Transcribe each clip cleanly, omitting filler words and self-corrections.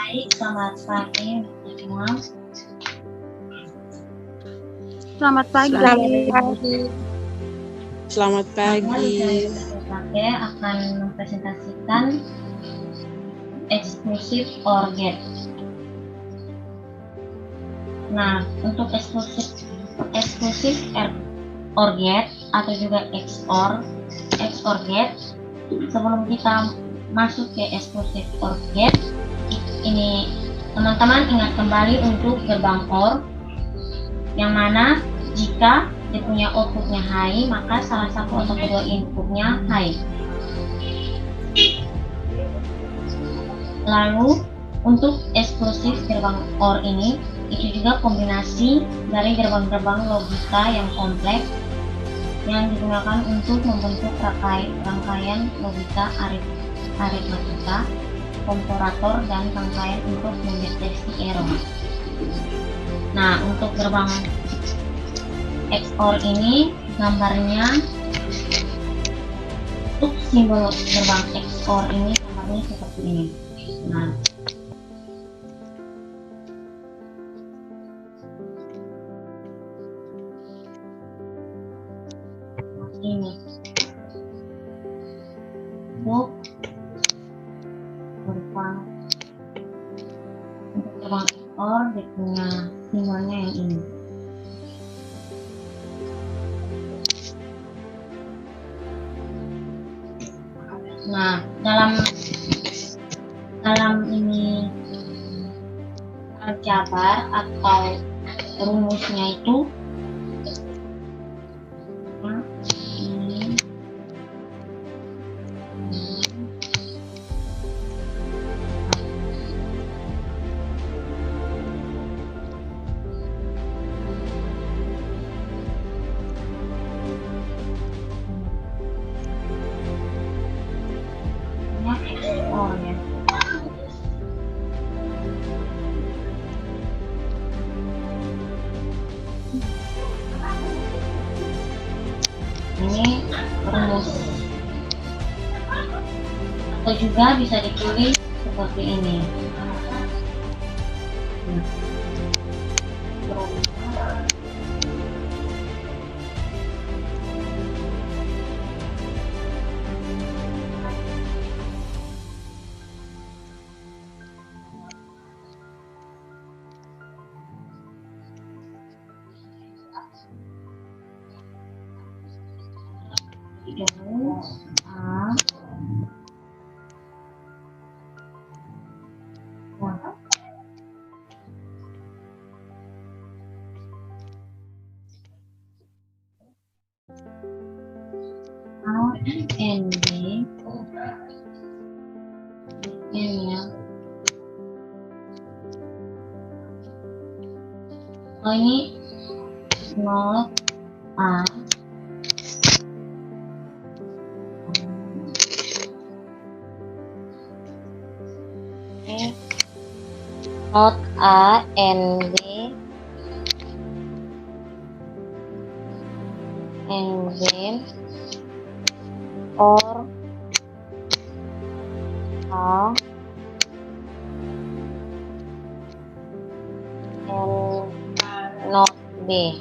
Baik, selamat pagi untuk semua. Selamat pagi. Selamat pagi. Saya akan mempresentasikan exclusive OR get. Nah, untuk exclusive OR get atau juga XOR get, sebelum kita masuk ke exclusive OR get, ini teman-teman ingat kembali untuk gerbang OR, yang mana jika dia punya outputnya high, maka salah satu atau kedua inputnya high. Lalu untuk eksklusif gerbang OR ini, itu juga kombinasi dari gerbang-gerbang logika yang kompleks yang digunakan untuk membentuk rangkaian logika aritmatika, komparator, dan rangkaian untuk mendeteksi error. Nah, untuk gerbang XOR ini gambarnya, untuk simbol gerbang XOR ini gambarnya seperti ini. Nah, ini untuk gerbang XOR dia punya simbolnya yang ini. Nah, dalam ini aljabar atau rumusnya itu ini XOR ya. Ini rumus, atau juga bisa ditulis seperti ini. N B N ya. Oh, ini 0 A not A N B or A and not B.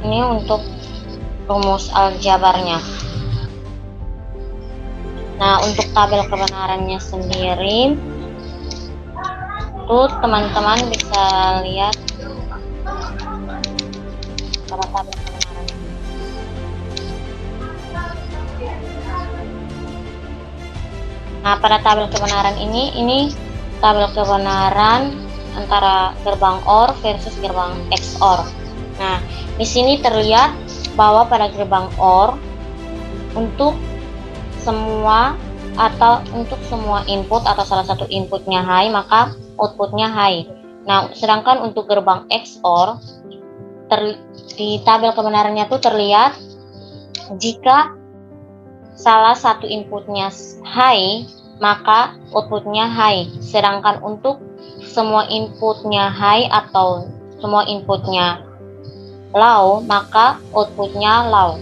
Ini untuk rumus aljabarnya. Nah, untuk tabel kebenarannya sendiri, itu teman-teman bisa lihat pada tabel kebenaran. Nah, pada tabel kebenaran ini tabel kebenaran antara gerbang OR versus gerbang XOR. Nah, di sini terlihat bahwa pada gerbang OR untuk semua input atau salah satu inputnya high, maka outputnya high. Nah, sedangkan untuk gerbang XOR di tabel kebenarannya tuh terlihat jika salah satu inputnya high, maka outputnya high. Sedangkan untuk semua inputnya high atau semua inputnya low, maka outputnya low.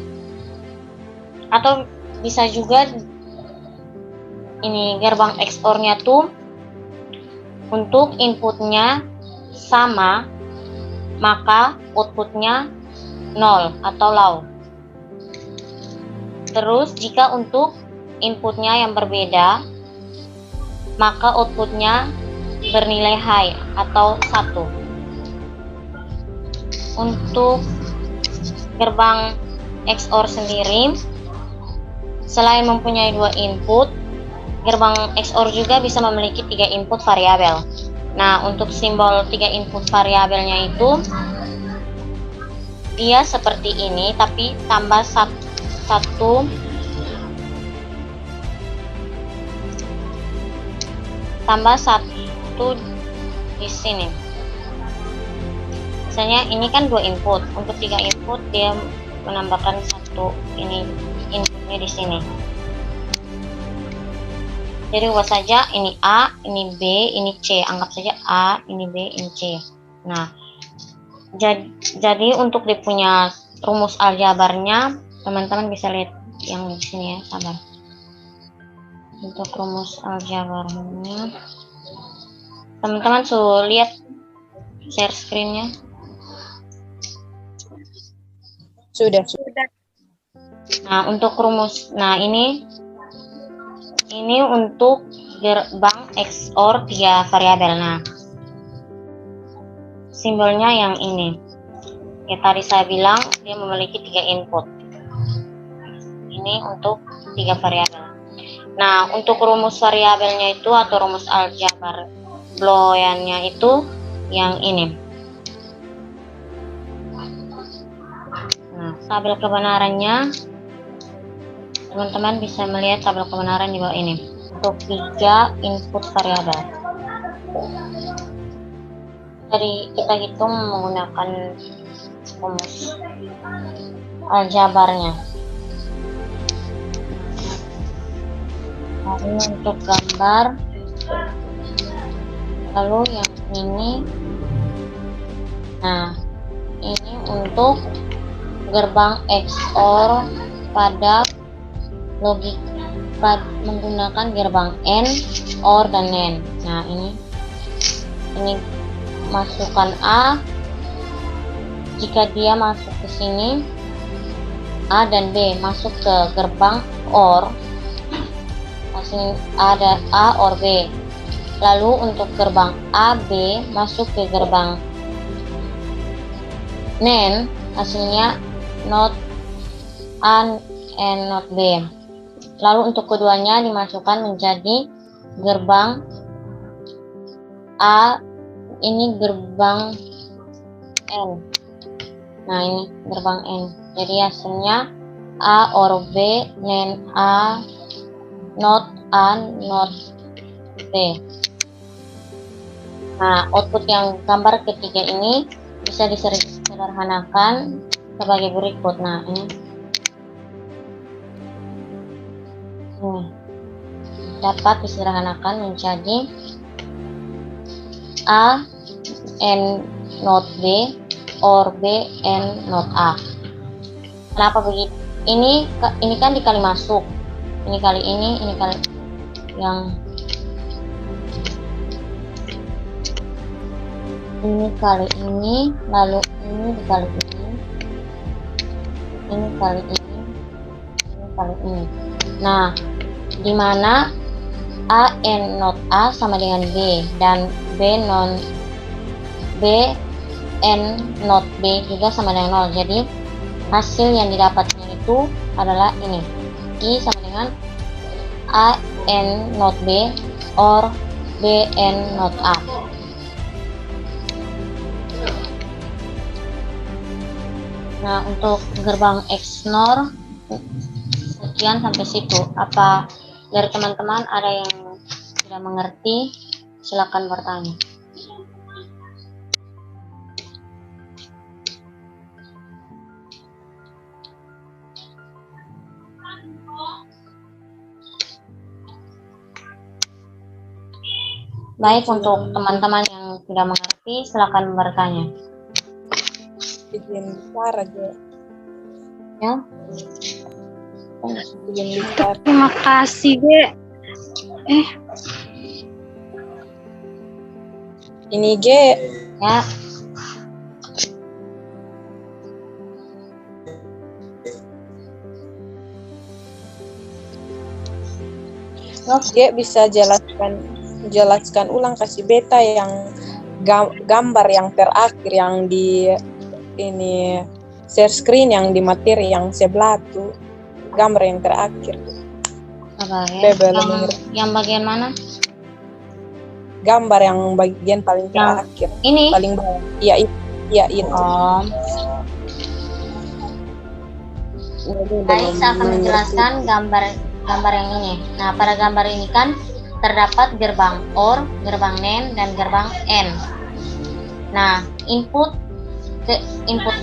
Atau bisa juga ini gerbang XOR-nya tuh untuk inputnya sama, maka outputnya 0 atau low. Terus jika untuk inputnya yang berbeda, maka outputnya bernilai high atau 1. Untuk gerbang XOR sendiri, selain mempunyai 2 input, gerbang XOR juga bisa memiliki 3 input variabel. Nah, untuk simbol 3 input variabelnya itu dia seperti ini, tapi tambah satu di sini. Misalnya ini kan 2 input, untuk 3 input dia menambahkan 1 ini inputnya di sini. Jadi ubah saja ini A, ini B, ini C. Anggap saja A, ini B, ini C. Nah, jadi untuk dia punya rumus aljabarnya, teman-teman bisa lihat yang di sini ya, sabar. Untuk rumus aljabarnya, teman-teman suruh lihat share screen-nya. Sudah. Nah, untuk rumus, nah ini untuk gerbang XOR 3 variabel. Nah, simbolnya yang ini. Ya, tadi saya bilang dia memiliki 3 input. Ini untuk 3 variabel. Nah, untuk rumus variabelnya itu atau rumus aljabar booleannya itu yang ini. Nah, tabel kebenarannya, teman-teman bisa melihat tabel kebenaran di bawah ini. Untuk 3 input variabel. Jadi kita hitung menggunakan rumus aljabarnya. Lalu untuk gambar, lalu yang ini, nah ini untuk gerbang XOR pada logik menggunakan gerbang AND, OR, dan NAND. Nah ini masukkan A, jika dia masuk ke sini A dan B masuk ke gerbang OR, hasilnya ada A OR B. Lalu untuk gerbang A B masuk ke gerbang NAND, hasilnya not A and not B. Lalu untuk keduanya dimasukkan menjadi gerbang A, ini gerbang N. Nah ini gerbang N. Jadi hasilnya A or B, NAND A, not A, not B. Nah, output yang gambar ketiga ini bisa disederhanakan sebagai berikut. Nah, ini dapat disederhanakan menjadi A and not B or B and not A. Kenapa begitu? Ini kan dikali masuk. Ini kali ini kali yang ini kali ini, lalu ini dikali ini kali ini kali ini. Nah, di mana A and not A sama dengan B dan B and not B juga sama dengan 0. Jadi hasil yang didapatnya itu adalah ini. I sama dengan A and not B or B and not A. Nah, untuk gerbang XNOR sekian sampai situ. Apa dari teman-teman ada yang tidak mengerti? Silakan bertanya. Baik, untuk teman-teman yang tidak mengerti silakan bertanya. Bikin bicara aja. Ya. Bikin bicara. Terima kasih, Ge. Ini G. Ya. G bisa jelaskan ulang kasih beta yang gambar yang terakhir yang di ini share screen yang di materi yang sebelah tuh gambar yang terakhir. Apa ya? Bebel Yang bagian mana? Gambar yang bagian paling terakhir. Ini? Paling bawah. Iya, ini. Baik, saya akan menjelaskan gambar yang ini. Nah, pada gambar ini kan terdapat gerbang OR, gerbang NAND, dan gerbang N. Nah, input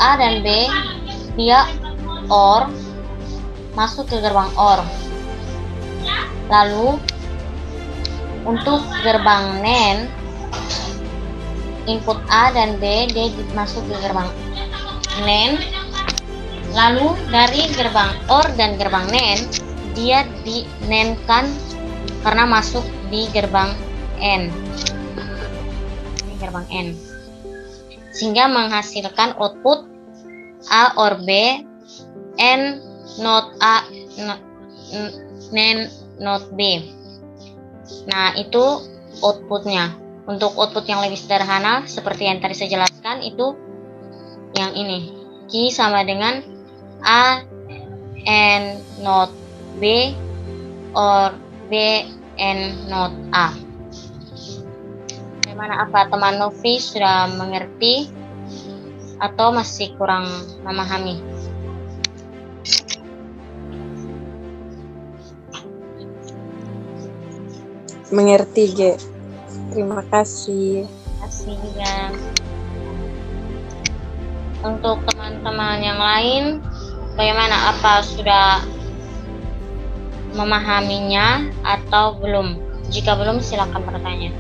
A dan B dia OR masuk ke gerbang OR. Lalu untuk gerbang NAND, input A dan B dia masuk ke gerbang NAND. Lalu dari gerbang OR dan gerbang NAND dia di-NAND-kan karena masuk di gerbang N. Di gerbang N. Sehingga menghasilkan output A or B, N not A, NAND not B. Nah, itu outputnya. Untuk output yang lebih sederhana seperti yang tadi saya jelaskan itu yang ini. Q sama dengan A N not B or B N not A. Bagaimana, apa teman Novi sudah mengerti atau masih kurang memahami? Mengerti, G. Terima kasih. Terima kasih juga. Untuk teman-teman yang lain, bagaimana, apa sudah memahaminya atau belum? Jika belum, silakan bertanya.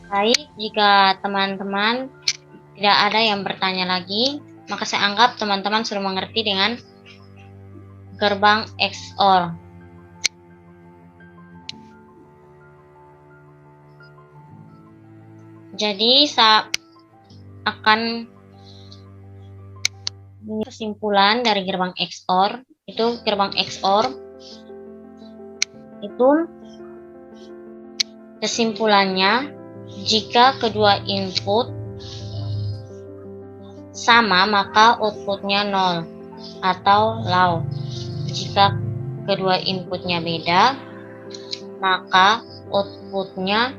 Baik, jika teman-teman tidak ada yang bertanya lagi, maka saya anggap teman-teman sudah mengerti dengan gerbang XOR. Jadi saya akan kesimpulan dari gerbang XOR. Itu gerbang XOR itu kesimpulannya, jika kedua input sama maka outputnya 0 atau low. Jika kedua inputnya beda maka outputnya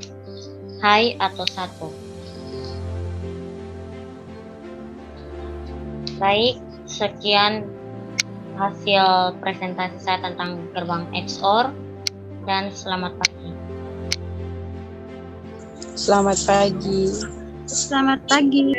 high atau 1. Baik, sekian hasil presentasi saya tentang gerbang XOR dan selamat pagi. Selamat pagi. Selamat pagi.